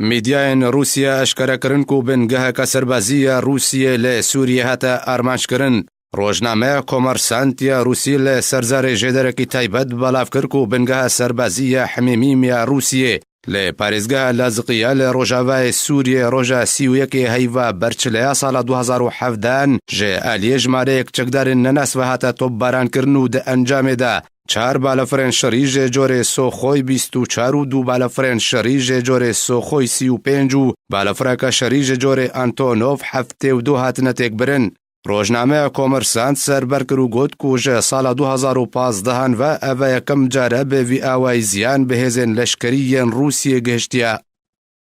میدیایên Rûsya eşkerekirin ku bingeheka serbazî Rûsyê li Sûriyê hate armançkirin. Rojnameya Komersantiya Rûsî li serzarê jêderekî taybet belav kir ku bingeha serbazî hemîmî ya Rûsyê li parêzgeha Laziqiya li Rojavayê Sûriyê roja 31 heyva berçileya sala 2017 ji aliyê jmareyek çekdarên nenas ve hate topbarankirin û di encamê de چار بالافرین شری ج جور سوخوی 24 و دو بالافرین شری ج جور سوخوی 35 و بالافرک شری ج جور آنتونوف 72 هاتنه تک برن. روزنامه کمرسانت سربر کرو گوت کو ج سال 2015 و اوه یکم جاره به وی اوای زیان به هزین لشکریین روسیه گشتیا.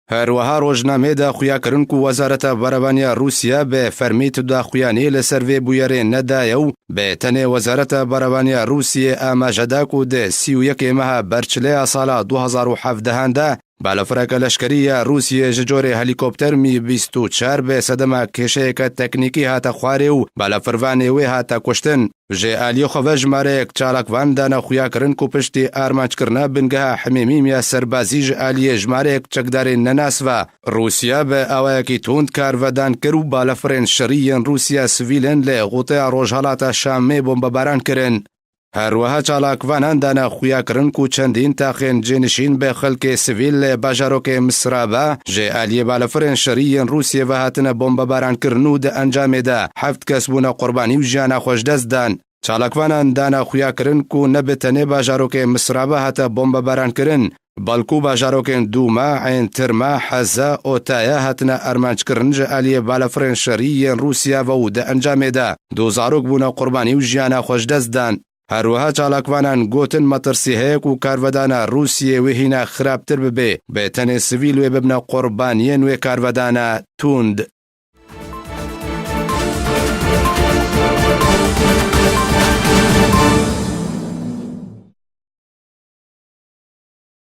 هروها روزنامه دا خویا کرن کو وزارت برابانیا روسیا به فرمیت دا خویانی لسروی بویره ندایو به تنه وزارت برابانیا روسیه آماجدا کو ده 31 ماه برچله سال 2017 ده بالافرک لشکری روسیه جوری هلیکوپتر می 24 به صدمه کشه که تکنیکی هاتا خواری و بالافروانی وی هاتا کشتن. جه آلی خوش مارک چالکوان دانا خویا کرن کو پشتی آرمانچ کرنا بنگاه حمیمی یا سربازی جه آلی جمارک چکدار نناس و روسیا به آوایکی توند کار و دان کرو بالافرین شریین روسیا سویلن لی غوطه روژهالات شامی بمباران کرن. هروها چالاکوانان دانا خویا کرن کو چندین تاخین جنشین به خلک سویل باجاروک مصرابه جه آلی بالافرین شریین روسیه و هاتن بمباران کرنو ده انجام ده 7 کس بونا قربانی و جانا خوش دست دان. چالاکوانان دانا خویا کرن کو نبتنه باجاروک مصرابه هاتا بمباران کرن بلکو باجاروکن دوما عین ترما حزا اوتایا هاتنا ارمانچ کرن جه آلی بالافرین شریین روسیه و ده انجام ده دو زاروک بونا قربانی و جانا خوش دست دان. هروها چالاکوانان گوتن مترسیه کو کارودانا روسیه و هینا خرابتر ببه به تن سویل و ببنا قربانین و کارودانا توند.